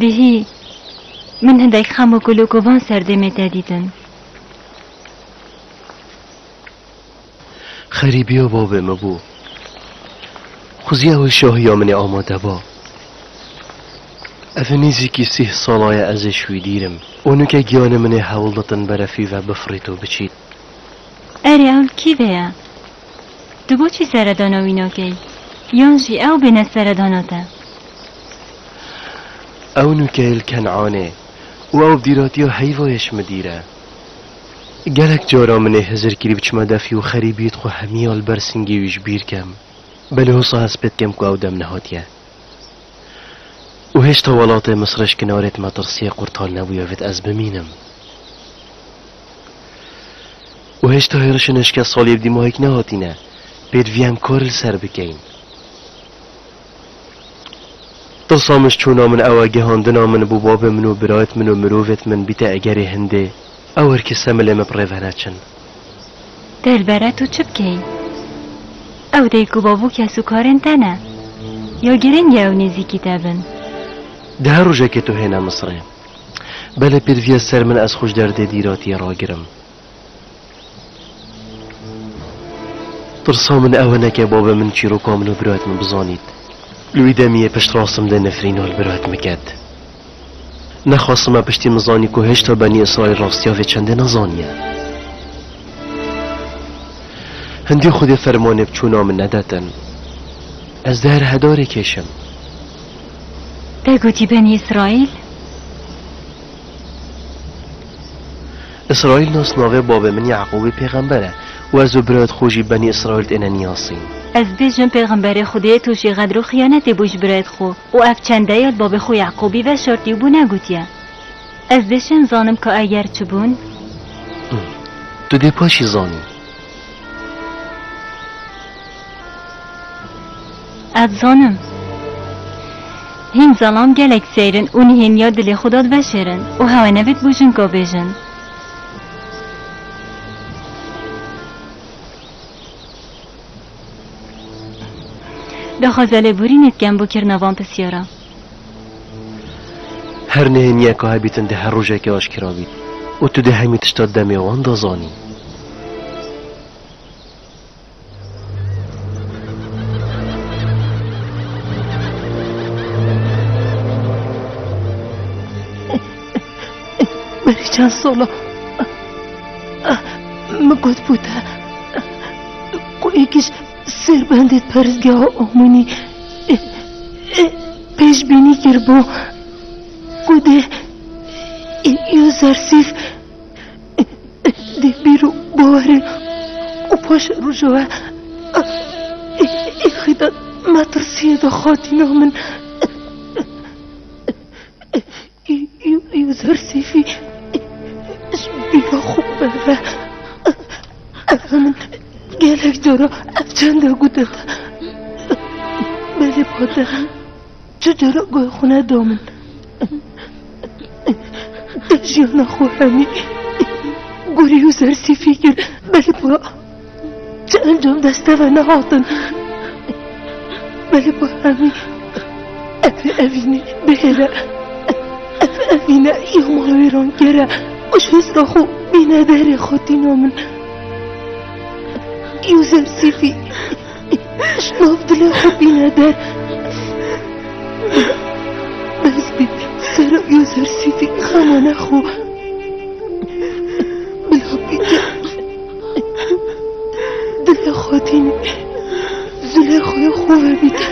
دهی من هندک خم و گلوکوان سردمت دیدن. خریبی و باب مبو خوزیه و شاهی من آماده با افنیزی که 3 سالای ازش ویدیرم اونو که گیان من حولتن برفی و بفریتو بچید. اری اول کی ویا؟ تو با چی سردانا وینا کی؟ یانجی او بین سرداناتا؟ اونو که الکنعانه و او بدیراتی و حیوایش مدیره گلک جارا من هزر کری بچما دفی و خریبیت خو همیال برسنگی ویش بیر کم بله حسا هسپت کم که او دم نهاتیه و هشتا ولات مصرش کنارت مطرسیه قرطال نبویافت از بمینم و هشتا هرشنش که سالی بدی ماهیک نهاتینه بید ویم کارل سر بکین تصامش چونا من اواجه هندنا من بوباب منو برایت منو مروفت من بیت اگری هنده اور که سمله مبرفناتشن دلبره تو چه بکی؟ او دیکو بابو کسو کارن تنه یا گرن یا نزی کتابن ده روزه که تو هنا مصره بله پیروی سر من از خوش درده دیراتی را گرم ترسا من اوانه که بابا من چی رو کامنو برایت من بزانید لوی دمیه پشت راسم ده نفرینال برایت مکد نخواستم پشتی مزانی که هشتا بنی اسرائیل راستیافه چنده نزانیه هندی خود فرمانه بچونا من نداتن از در هداره کشم بگوتی بنی اسرائیل؟ اسرائیل ناس ناوه بابا من یعقوب پیغمبره و از برایت خوشی بنی اسرائیل اینا نیاسین از بیشتر پیغمبر خدای توشی قدر و خیانت بوش برایت خو و اف چنده یاد باب خو یعقوبی و شرطی بو نگوتیه از بیشتر زانم که اگر چه بون تو ده پاشی زانی از زانم هین زلام گلک سیرن اونی هین یاد دل خداد و شیرن و هوا نوید بوشن که بیشن دخازل بوری نتگم بو کرنوان پسیارا هر نهنیه که های بیتن ده هر روژه که آشکرا بید و تو ده همی تشتاد دمی وان دازانی بری چند سالا مگود بوده یکیش سربندت پرزگاه آمونی پیش بینی کر با گوده یا زرسیف ده بیرو باورن و پاش رو جوه خیداد مترسیه دا خاطینا من یا زرسیفی بیرا خوب بره من گلک جارا افچنده گوده بله باده چجارا گوه خونه دامن دجیانا خو همی گوری و زرسی فکر بله با چه انجام دسته و نهاتن بله با همی اوینه بهره اوینه یا مالویران گره و شوز را خو بینه داره خاطی نامن یوزر سیفی شناف دل خو بینه در بس بی سر یوزر سیفی خمانه خو بلا بیده دل خاطی زله خوی خوبه بیده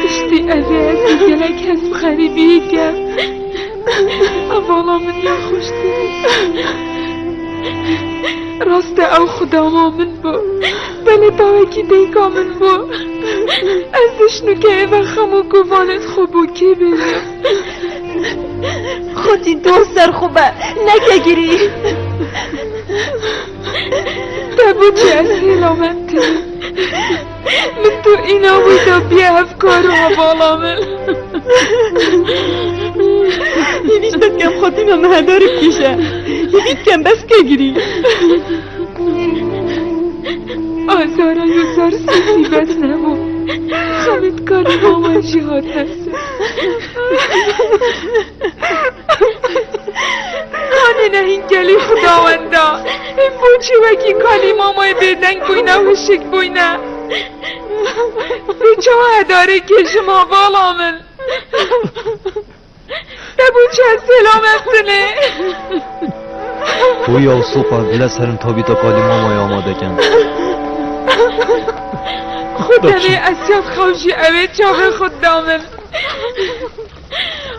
اشتی اوی از گلک هست خریبی گم اوالا من یا خوش دید راست او خدا ما من بو بله تاوکی دیگا من بو از دشنو که ایوه خمو گوانت خوبو کی بیم خودی دوست در خوبه نگه گیری تبو چی از سلامتی من تو اینا بویدا بیا افکار و حوالا من یعنیش بس کم خودی ما مهداری پیشه یعنیش کم بس که گیری آزارا یوزار سیبت نمو خمید کاری ماما جهاد هست خانه نه این گلی خداوندا این بوچی وکی کالی مامای بدنگ بوینا و شک بوینا بیچه هداره کشم حوالا من بوچه سلامتنه بویا و صبح دل سرم تا بیتا کالی مامای آماده کن خودمه اسیاد خوشی اوه چاوه خود دامن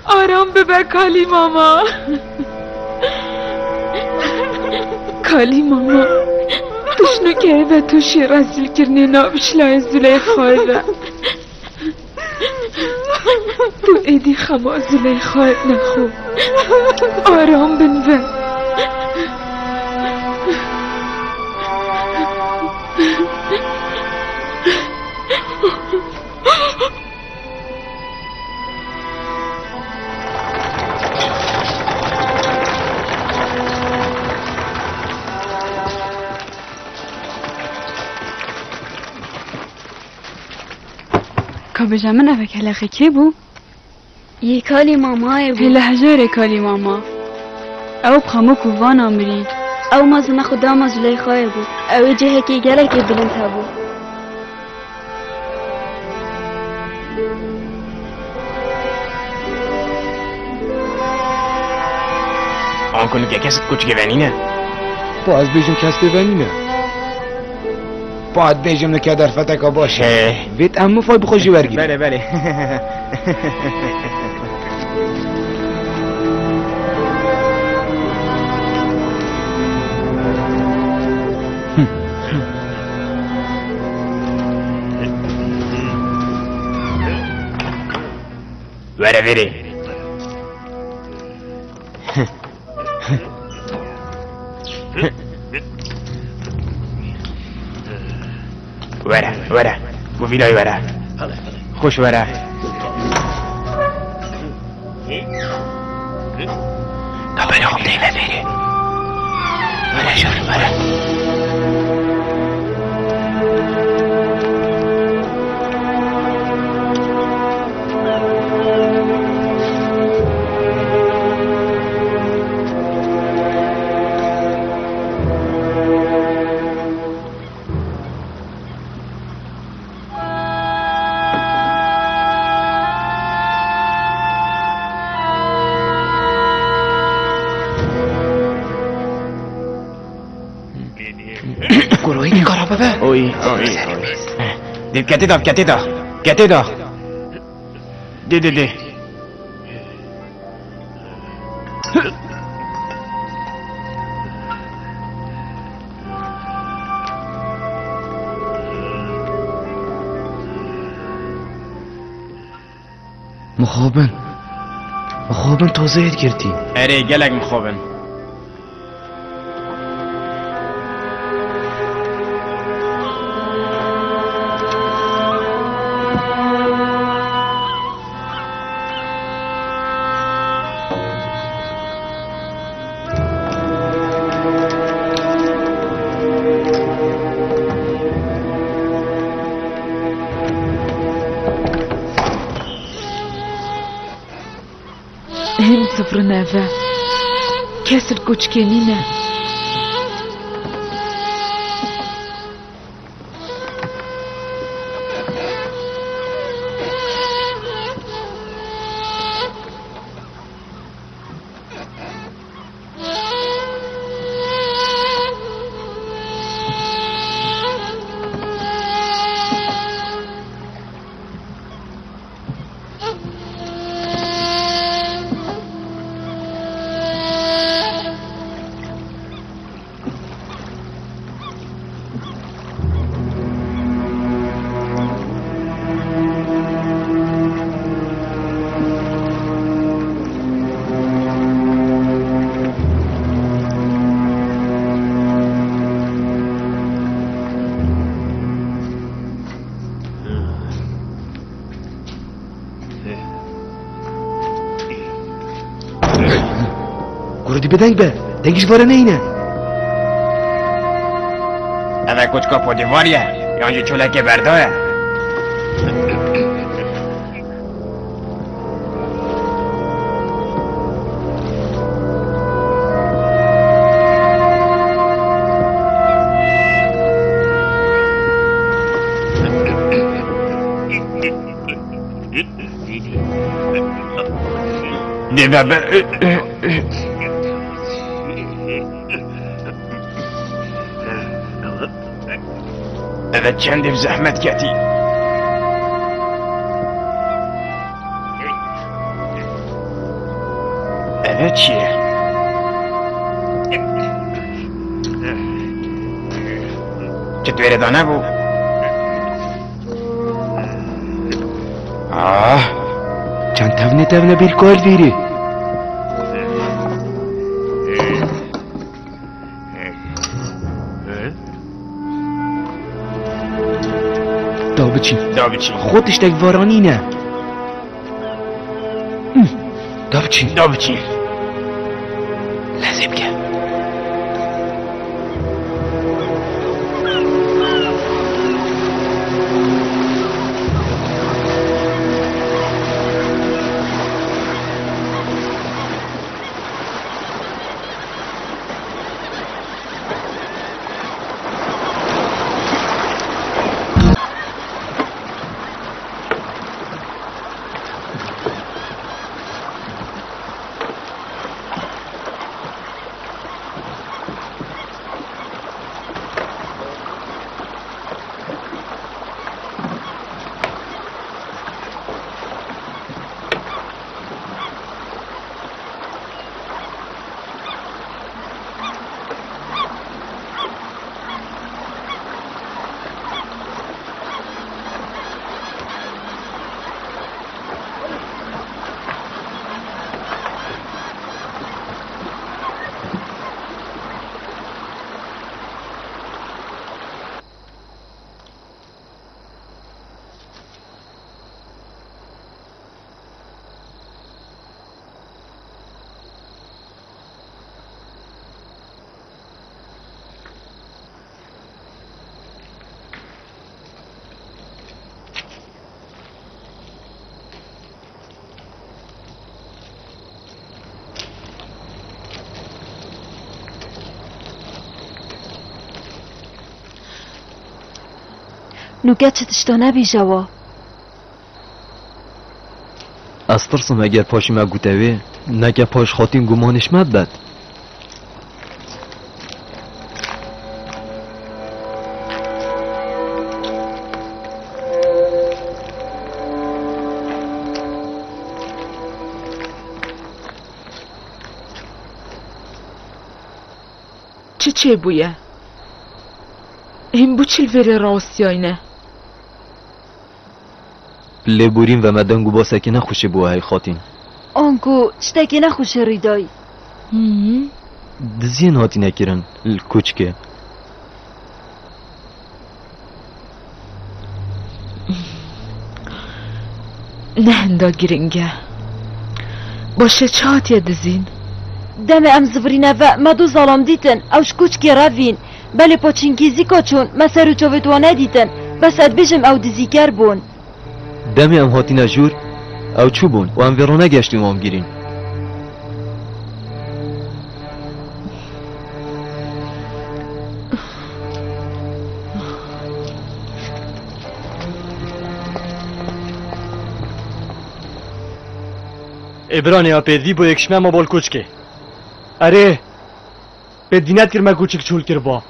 آرام ببر کالی ماما کالی ماما تشنو که ایوه توشی رسیل کرنه نابشلای زلیخای و تو ایدی خما زلیخایت نخو آرام بنوه کابجا من اوه کلاخی کی بو؟ یه کالی مامای بو هله هجاره کالی ماما او بخامو کووان آمری او مازنه خدا ما زلیخای بو او جهه که گله که بلند هبو آن کنی که کسی کچ گوینینه باید بیجم کس ببینینه باید بیجم نکه در فتکا باشه ویت امو فای بخوشی برگی بله بله وره وره وره بو ویلای وره خوش وره کابل خوب دیمه بیری وره شور وره اوی دید کتی دا ده مخابن تازه گرتی اره گلک مخابن هم صفر نفا كسر كوچكنينه خودی بدنگ به دنگش واره اینه اوه کچکا پودیواریه یا انجا چولک بردایه هذا چندی بزحمت کتی هذا چیه چطوره دانه بو چند تونه بیر کال بیری دا بچین خودش تک وارانی نه دا بچین لازم که نوکه چه تشتا نبیجوا از ترسم اگر پاشی ما گوتوی نگه پاش خاطین گمانش مبد چه بویه؟ این بو چل وره راستیاینه لبورین و مدنگو با سکنه خوشه بو های خاطین آنگو چتکی نخوشه ریدای دزین هاتی نکرن الکوچکه نه هندا گرنگه باشه چه هاتیه دزین دم ام زفرینه و مدو ظالم دیتن اوش کوچکی روین بله پاچینگیزی کچون ما سرو چوبتوانه دیتن بس اد بجم او دزیگر بون دمی ام هاتی نجور او چو بون و ام ویرونه گشتیم هم گیرین ابرانی ها پیدی با یکشمه ما بال کوچکه اره به دینت کر ما کوچک چول کر با